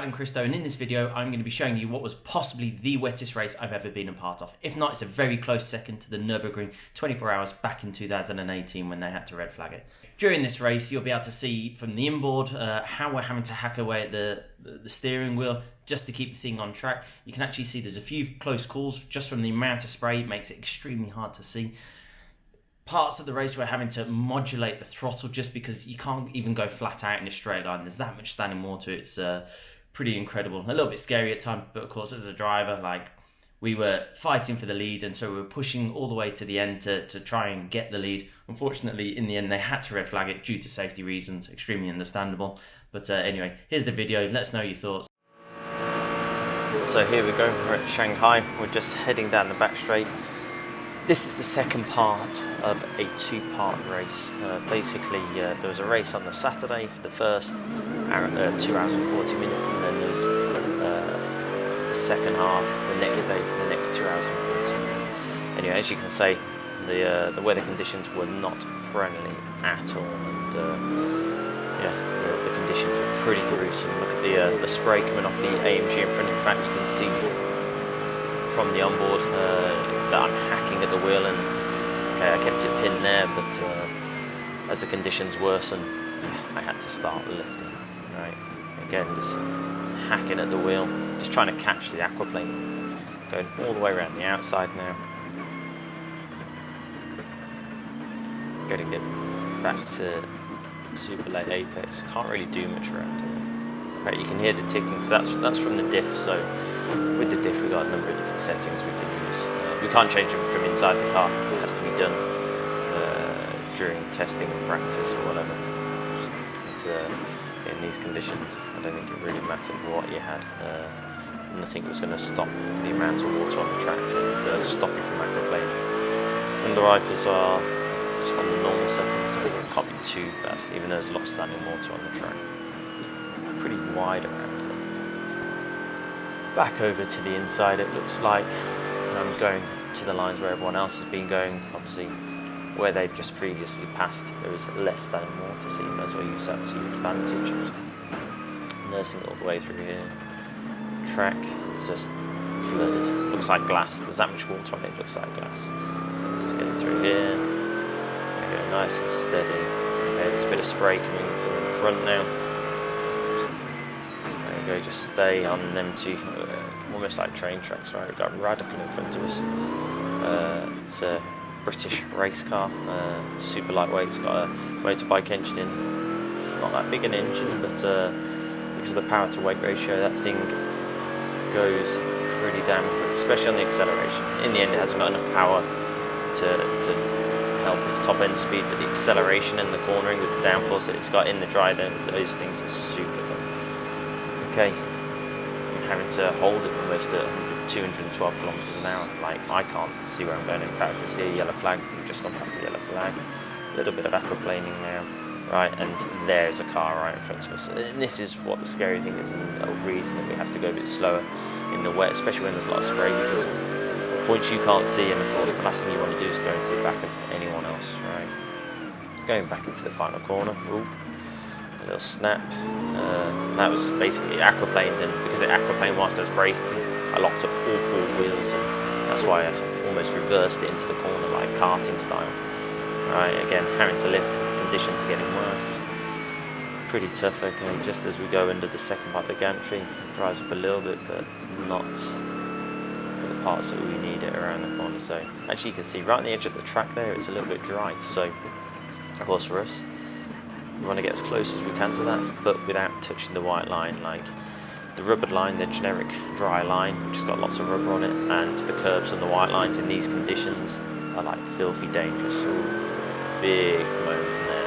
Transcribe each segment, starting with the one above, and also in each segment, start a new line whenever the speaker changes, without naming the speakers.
Adam Christo, and in this video I'm going to be showing you what was possibly the wettest race I've ever been a part of. If not, it's a very close second to the Nürburgring 24 hours back in 2018 when they had to red flag it. During this race you'll be able to see from the inboard how we're having to hack away at the steering wheel just to keep the thing on track. You can actually see there's a few close calls just from the amount of spray. It makes it extremely hard to see. Parts of the race we're having to modulate the throttle just because you can't even go flat out in a straight line. There's that much standing water. It's pretty incredible. A little bit scary at times, but of course as a driver, like, we were fighting for the lead, and so we were pushing all the way to the end to try and get the lead. Unfortunately, in the end, they had to red flag it due to safety reasons. Extremely understandable. But anyway, here's the video. Let us know your thoughts. So here we go. We're at Shanghai. We're just heading down the back straight. This is the second part of a two-part race. Basically, there was a race on the Saturday for the first 2 hours and 40 minutes, and then there's the second half the next day for the next 2 hours and 40 minutes. Anyway, as you can see, the weather conditions were not friendly at all, and yeah, the conditions were pretty gruesome. Look at the spray coming off the AMG in front. In fact, you can see from the onboard that I'm hacking at the wheel, and okay, I kept it pinned there, but as the conditions worsened, I had to start lifting. Right, again, just hacking at the wheel, just trying to catch the aquaplane, going all the way around the outside now. Got to get back to super late apex. Can't really do much around here. Right, you can hear the ticking, so that's from the diff. So with the diff, we've got a number of different settings we can use. We can't change them from inside the car. It has to be done during testing and practice or whatever. But, in these conditions, I don't think it really mattered what you had. Nothing was going to stop the amount of water on the track and stop you from aquaplaning. And the wipers are just on the normal settings, so it can't be too bad, even though there's a lot of standing water on the track. Pretty wide around. Back over to the inside, it looks like I'm going to the lines where everyone else has been going. Obviously, where they've just previously passed, there is less standing water, so you might as well use that to your advantage. Nursing it all the way through here. Track is just flooded. Looks like glass. There's that much water on it, looks like glass. Just getting through here. There we go, nice and steady. Okay, there's a bit of spray coming from the front now. There you go, just stay on them two, almost like train tracks, right? We've got Radical in front of us. It's a British race car, super lightweight. It's got a motorbike engine in. It's not that big an engine, but because of the power to weight ratio, that thing goes pretty damn quick, especially on the acceleration. In the end, it hasn't got enough power to help its top end speed, but the acceleration and the cornering with the downforce that it's got in the dry, then those things are super fun. Okay, I'm having to hold it almost at 212 kilometers an hour. Like, I can't see where I'm going. In fact, I can see a yellow flag. We've just gone past the yellow flag. A little bit of aquaplaning now. Right, and there's a car right in front of us. And this is what the scary thing is, and a reason that we have to go a bit slower in the wet, especially when there's a lot of spray, because points you can't see, and of course the last thing you want to do is go into the back of anyone else. Right, going back into the final corner. Ooh, a little snap. That was basically aquaplaned, and because it aquaplaned whilst I was braking, I locked up all 4 wheels, and that's why I almost reversed it into the corner like karting style. Right, again, having to lift. Conditions are getting worse. Pretty tough. Okay, just as we go into the second part of the gantry, it dries up a little bit, but not for the parts that we need it around the corner. So actually, you can see right on the edge of the track there, it's a little bit dry. So of course, for us, we want to get as close as we can to that, but without touching the white line, like the rubbered line, the generic dry line, which has got lots of rubber on it, and the curbs and the white lines in these conditions are like filthy dangerous. Ooh, big moment there.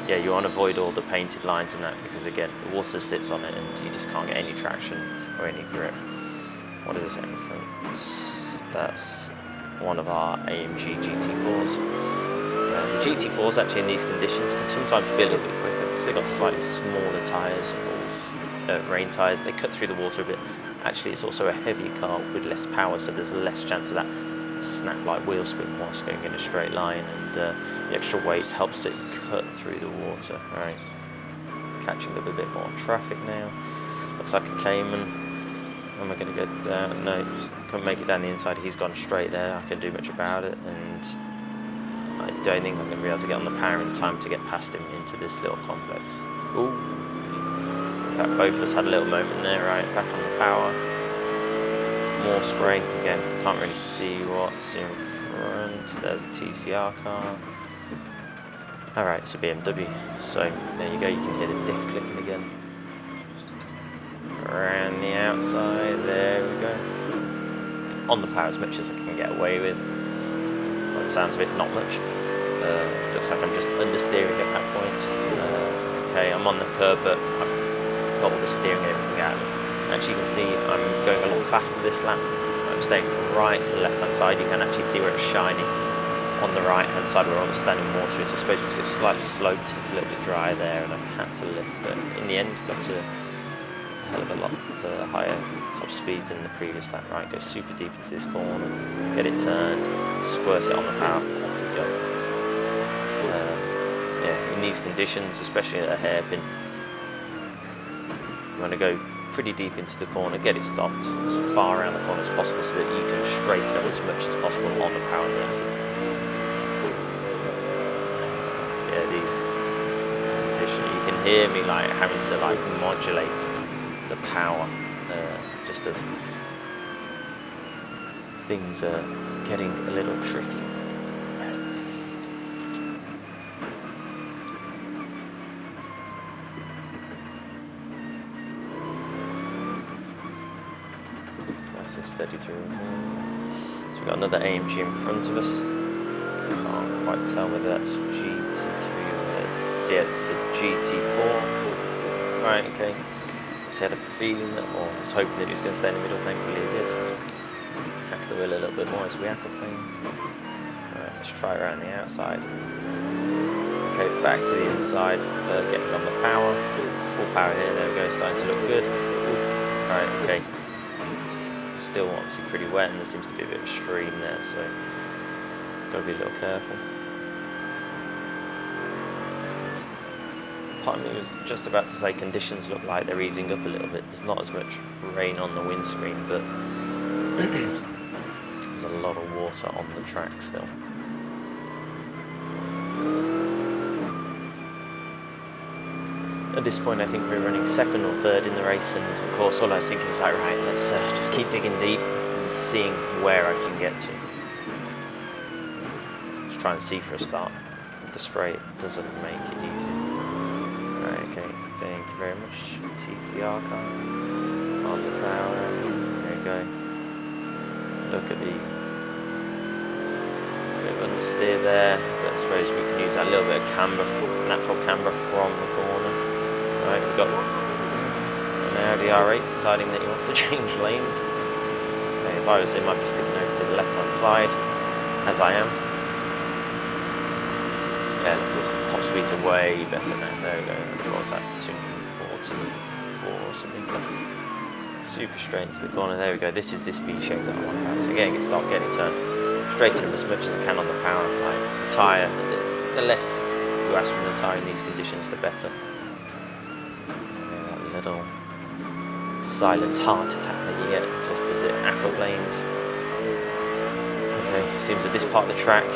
Yeah, you want to avoid all the painted lines and that, because again, the water sits on it and you just can't get any traction or any grip. What is this in front? That's one of our AMG GT4s. The GT4s actually in these conditions can sometimes be a little bit quicker because they've got slightly smaller tyres, or rain tyres. They cut through the water a bit. Actually, it's also a heavier car with less power, so there's less chance of that snap like wheel spin whilst going in a straight line, and the extra weight helps it cut through the water. Right, catching up a bit more traffic now. Looks like a Cayman. Am I going to go down? No, couldn't make it down the inside. He's gone straight there. I can't do much about it, and I don't think I'm going to be able to get on the power in time to get past him into this little complex. Ooh. In fact, both of us had a little moment there, right? Back on the power. More spray. Again, can't really see what's in front. There's a TCR car. Alright, it's a BMW. So, there you go. You can hear the diff clicking again. Around the outside. There we go. On the power as much as I can get away with. By the sounds of it, not much. Looks like I'm just understeering at that point. Okay, I'm on the curb, but I've got all the steering and everything out. As you can see, I'm going a lot faster this lap. I'm staying right to the left-hand side. You can actually see where it's shining on the right-hand side where all the standing water is. I suppose because it's slightly sloped, it's a little bit dry there, and I've had to lift. But in the end, got to a hell of a lot higher top speeds than the previous lap. Right, go super deep into this corner, get it turned, squirt it on the power, off we go. Yeah, in these conditions, especially at a hairpin, you want to go pretty deep into the corner, get it stopped as far around the corner as possible so that you can straighten it as much as possible on the power and the exit. Yeah, these conditions, you can hear me like having to like modulate the power just as things are getting a little tricky. Steady through. So we've got another AMG in front of us. Can't quite tell whether that's GT3 or yeah, it's a GT4. Right, okay. So I had a feeling that, or I was hoping that he was going to stay in the middle, thankfully he did. Hack the wheel a little bit more as we aquaplane. Right, let's try around the outside. Okay, back to the inside, getting on the power. Full power here, there we go, starting to look good. Right, okay. Still obviously pretty wet, and there seems to be a bit of a stream there, so got to be a little careful. Part of me was just about to say conditions look like they're easing up a little bit. There's not as much rain on the windscreen, but there's a lot of water on the track still. At this point, I think we're running second or third in the race, and of course, all I was thinking is like, right, let's just keep digging deep and seeing where I can get to. Just try and see for a start. The spray doesn't make it easy. Right, okay, thank you very much. TCR car on the power. There we go. Look at the bit of understeer there. But I suppose we can use that little bit of camber, natural camber from the corner. Right, we've got an Audi R8 deciding that he wants to change lanes. Okay, if I was him, I'd be sticking over to the left-hand side, as I am. Yeah, this top speeds are way better now. There we go. What's that? 244 or something. Super straight into the corner. There we go. This is this V shape that I want to have. So getting it stopped, getting it turned, straighten him as much as I can on the power. Like tyre, the less you ask from the tyre in these conditions, the better. Little silent heart attack that you get just as it aquaplanes. Okay, seems that this part of the track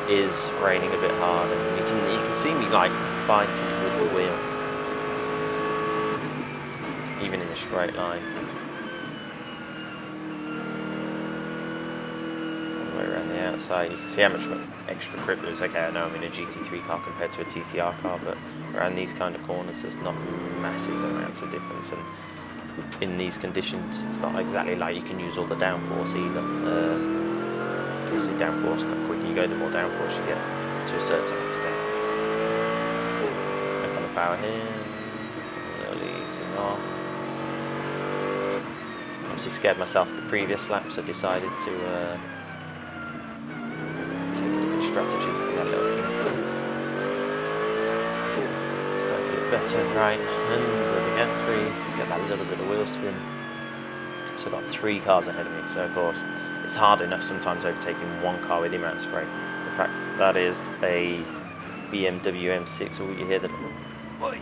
is raining a bit hard, and you can see me like fighting with the wheel, even in a straight line. All the way around the outside, you can see how much extra grip there is. Okay, I know I'm in a GT3 car compared to a TCR car, but around these kind of corners there's not massive amounts of difference, and in these conditions it's not exactly like you can use all the downforce either. Obviously downforce, the quicker you go the more downforce you get to a certain extent. Back on the power here, easing off. Obviously scared myself the previous lap, so decided to take a different strategy. That little king. Better, right, and the gantry, get that little bit of wheel spin. So I've got 3 cars ahead of me, so of course it's hard enough sometimes overtaking one car with the amount of spray. In fact, that is a BMW M6, or you hear that. I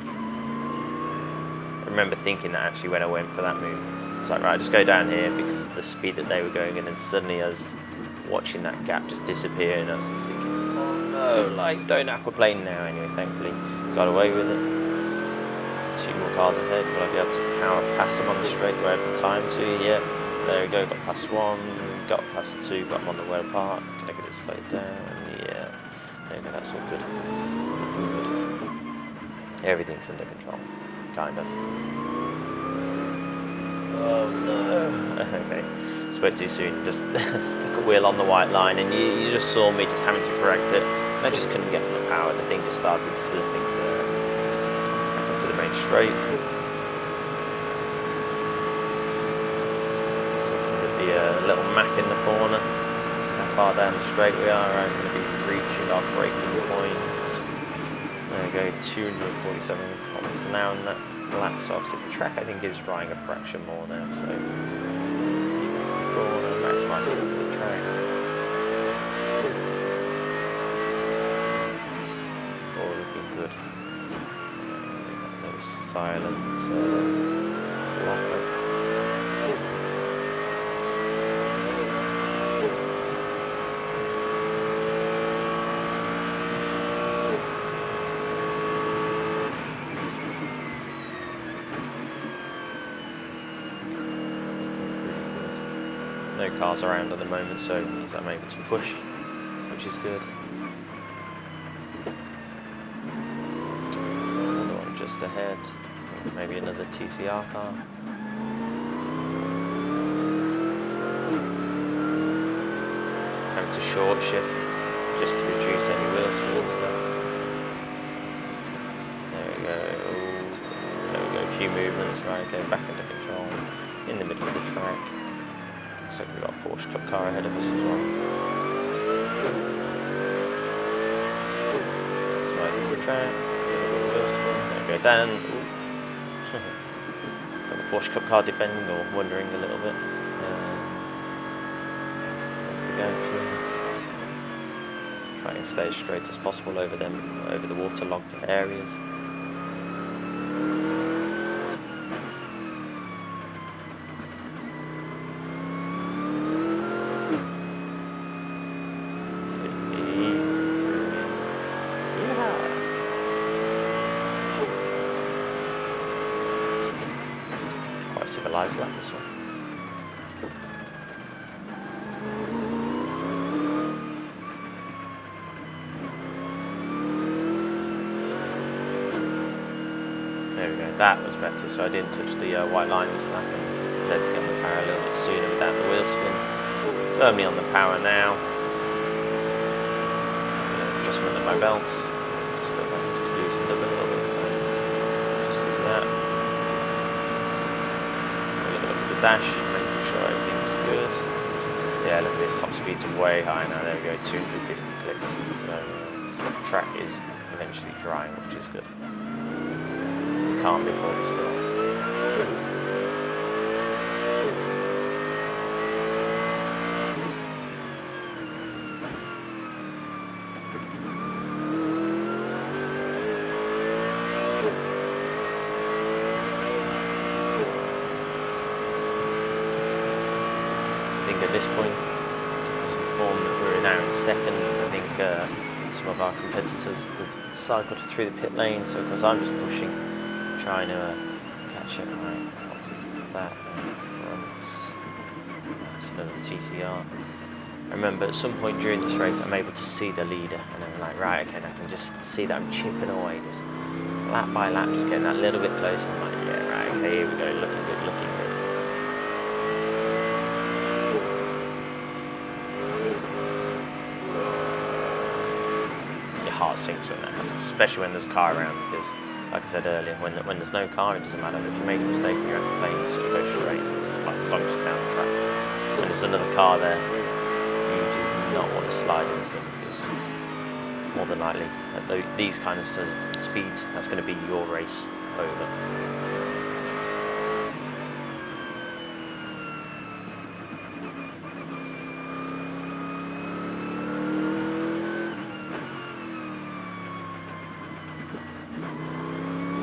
remember thinking that actually when I went for that move. It's like, right, just go down here because of the speed that they were going, and then suddenly I was watching that gap just disappear, and I was just thinking, oh no, like, don't aquaplane now. Anyway, thankfully, got away with it. 2 more cars ahead. Will I be able to power past them on the straight? Do I have the time to? Yeah, there we go, got past 1, got past 2, got them on the well apart. Can I get it slowed down? Yeah, there we go, that's all good. Looking good. Everything's under control, kind of. Oh no. Okay, spoke too soon, just stuck a wheel on the white line, and you just saw me just having to correct it. And I just couldn't get enough power, the thing just started slipping to the main straight. So the little map in the corner, how far down the straight we are. I'm going to be reaching our braking point. There we go, 247 kilometers an hour on that lap, so obviously the track I think is drying a fraction more now, so keep it to the corner, maximise the look of the track. All looking good. Little silent lock-up. No cars around at the moment, so it means I'm able to push, which is good. Another one just ahead, maybe another TCR car. Having to short shift just to reduce any wheel spin and stuff. There we go. There we go, a few movements, right, going back into control, in the middle of the track. Looks like we've got a Porsche Cup car ahead of us as well. Slide the track, there we go, down. Got the Porsche Cup car defending or wondering a little bit. Try and stay as straight as possible over the waterlogged areas. Civilized lap this one. There we go, that was better, so I didn't touch the white line this lap and led to get on the power a little bit sooner without the wheel spin. Firmly on the power now. Adjustment of my belt. Just loosened up a little bit. Just do that. Dash, making sure everything's good. Yeah, look at this, top speed's way high now. There we go, 250 clicks. So the track is eventually drying, which is good. Can't be falling still. At this point, I was informed that we're now in second. I think some of our competitors have cycled through the pit lane, so because I'm just pushing, trying to catch up. Right, what's that? That's another TCR. I remember at some point during this race, I'm able to see the leader, and I'm like, right, okay, I can just see that I'm chipping away, just lap by lap, just getting that little bit closer. I'm like, yeah, right, okay, here we go, looking good, looking good. Heart sinks when that happens, especially when there's a car around, because like I said earlier, when there's no car, it doesn't matter. If you make a mistake and you're aquaplaning, you sort of go straight, like as long as it's down the track. When there's another car there, you do not want to slide into them, because more than likely at these kind of speeds, that's going to be your race over.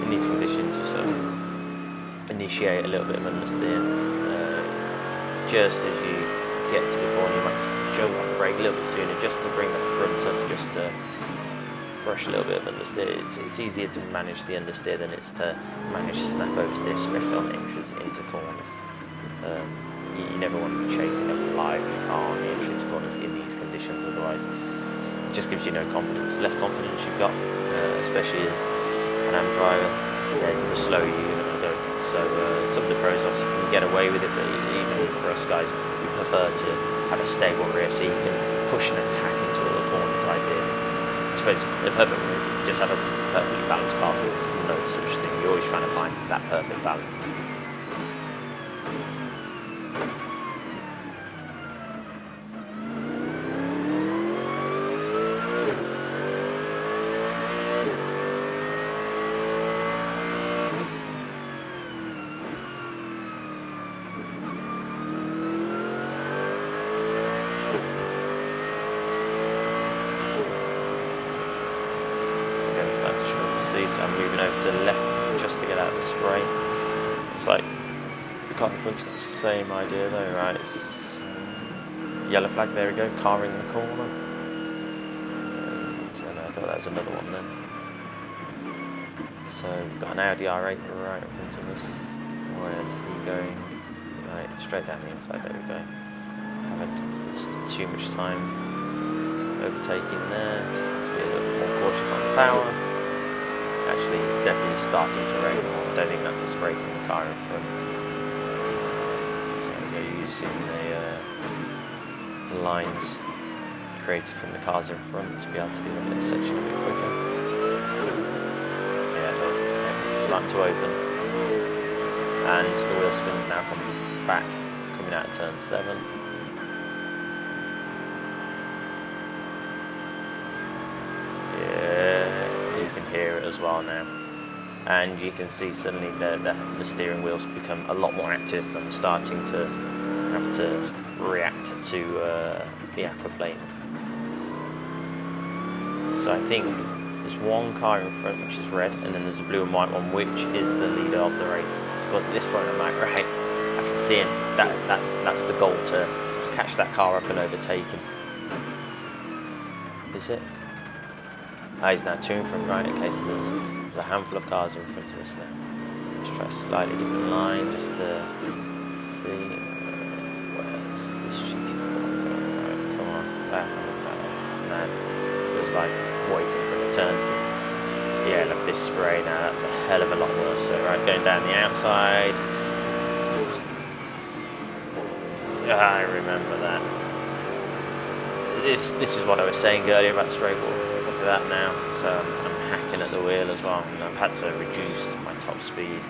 These conditions, initiate a little bit of understeer. Just as you get to the corner, you might just jump on the brake a little bit sooner, just to bring the front up, just to brush a little bit of understeer. It's easier to manage the understeer than it's to manage snap oversteer, especially on the entries into corners. You never want to be chasing a live car on the entry into corners in these conditions, otherwise it just gives you no confidence. Less confidence you've got, especially as an AM driver, then the slower you're going to go. So some of the pros obviously can get away with it, but even for us guys, we prefer to have a stable rear so you can push and attack into all the corners ideally. I suppose the perfect route, you just have a perfectly balanced car, there's no such thing. You're always trying to find that perfect balance. So I'm moving over to the left just to get out of the spray. It's like the car in front's got the same idea though, right? It's yellow flag, there we go, car in the corner. And I thought that was another one then. So we've got an Audi R8 right in front of us. Where's he going? Right, straight down the inside, there we go. Haven't lost too much time overtaking there, just have to be a little bit more cautious on the power. Actually, it's definitely starting to rain more. I don't think that's the spray from the car in front. So they're using the lines created from the cars in front to be able to do that little section a bit quicker. Yeah, look, it's starting to open. And the wheel spin's now coming back, coming out of turn 7. Hear it as well now, and you can see suddenly the steering wheels become a lot more active. I'm starting to have to react to the aquaplane. So I think there's one car in front which is red, and then there's a blue and white one which is the leader of the race. Because at this point I'm like, right, I can see him. That's the goal, to catch that car up and overtake him. Is it? He's now 2 in front, right? Okay, so there's a handful of cars in front of us now. Let's try a slightly different line just to see. Where's this GT4 going? Right, come on, back on the panel. Man, it was like waiting for the turn to. Yeah, look at this spray now, that's a hell of a lot worse. So, right, going down the outside. I remember that. This is what I was saying earlier about spray ball. That now, so I'm hacking at the wheel as well, and I've had to reduce my top speed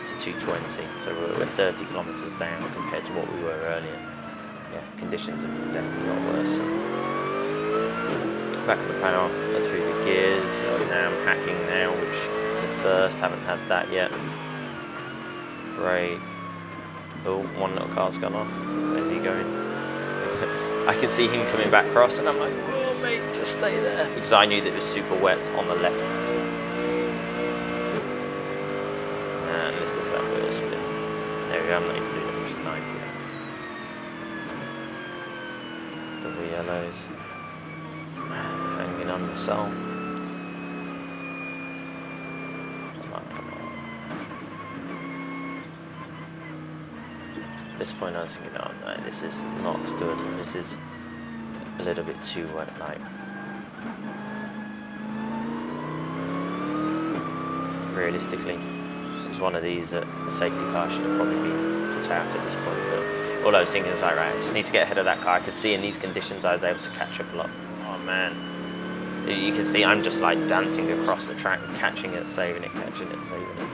to 220, so we're 30 kilometers down compared to what we were earlier. Yeah, conditions have definitely got worse. Back on the panel, go through the gears. Now I'm hacking now, which is a first, haven't had that yet. Brake. Oh, one little car's gone off. Where's he going? I can see him coming back across, and I'm like, oh mate, just stay there. Because I knew that it was super wet on the left. And listen to that wheel spin. There we go, I'm not even doing it, which is 90. Double yellows. Hanging on the cell. At this point I was thinking, oh no, this is not good. This is a little bit too wet, like. Realistically, it was one of these that the safety car should have probably been put out at this point, but all I was thinking is like, right, I just need to get ahead of that car. I could see in these conditions I was able to catch up a lot. Oh man. You can see I'm just like dancing across the track, catching it, saving it, catching it, saving it.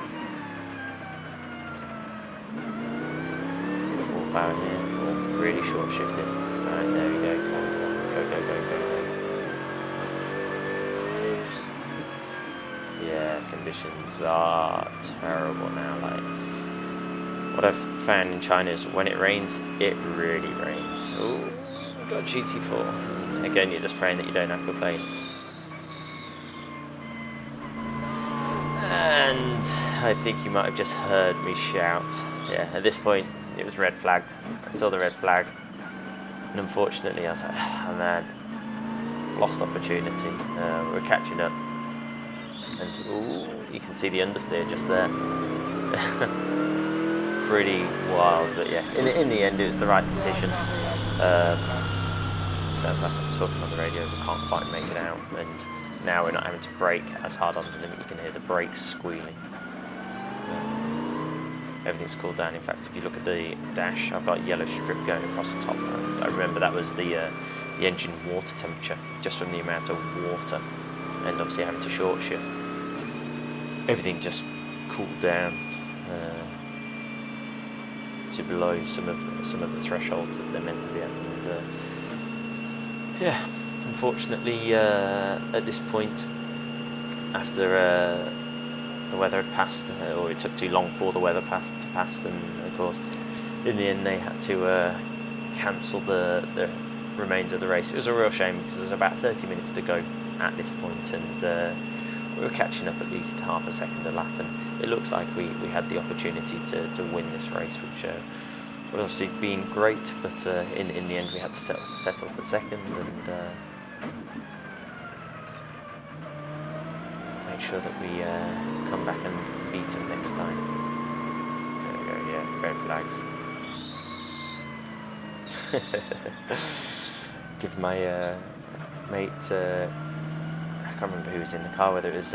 Power here, really short shifted. Right, there we go. Come on, go, go, go, go, go. Yeah, conditions are terrible now. Like, what I've found in China is when it rains, it really rains. Oh, I've got a GT4. Again, you're just praying that you don't aquaplane. And And I think you might have just heard me shout. Yeah, at this point it was red flagged. I saw the red flag, and unfortunately I was like, oh man, lost opportunity. We're catching up, and ooh, you can see the understeer just there. Pretty wild, but yeah, in the end it was the right decision. Sounds like I'm talking on the radio, but can't quite make it out, and now we're not having to brake as hard on the limit. You can hear the brakes squealing. Everything's cooled down. In fact, if you look at the dash, I've got a yellow strip going across the top. I remember that was the engine water temperature, just from the amount of water, and obviously having to short shift. Everything just cooled down to below some of the thresholds that they're meant to be at. And yeah, unfortunately, at this point, after the weather had passed, or it took too long for the weather to pass, and of course, in the end, they had to cancel the remainder of the race. It was a real shame because there was about 30 minutes to go at this point, and we were catching up at least half a second a lap, and it looks like we had the opportunity to win this race, which would obviously been great, but in the end we had to settle for second, and make sure that we come back and beat them next time. There we go, yeah, red flags. Give my mate, I can't remember who was in the car, whether it was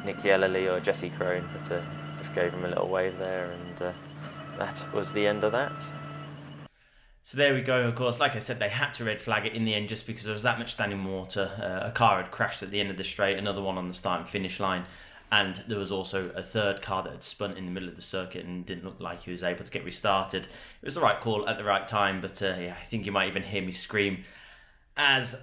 Nick Yellowly or Jesse Crone, but just gave him a little wave there, and that was the end of that. So there we go. Of course, like I said, they had to red flag it in the end just because there was that much standing water. A car had crashed at the end of the straight, another one on the start and finish line, and there was also a third car that had spun in the middle of the circuit and didn't look like he was able to get restarted. It was the right call at the right time, but yeah, I think you might even hear me scream, as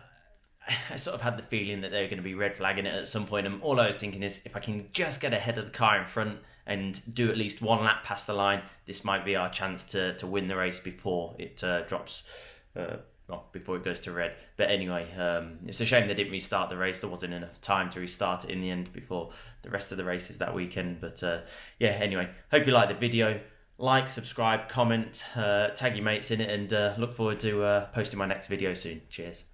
I sort of had the feeling that they were going to be red flagging it at some point, and all I was thinking is, if I can just get ahead of the car in front and do at least one lap past the line, this might be our chance to win the race before it drops, well, before it goes to red. But anyway, it's a shame they didn't restart the race. There wasn't enough time to restart it in the end before the rest of the races that weekend. But yeah, anyway, hope you liked the video. Like, subscribe, comment, tag your mates in it, and look forward to posting my next video soon. Cheers.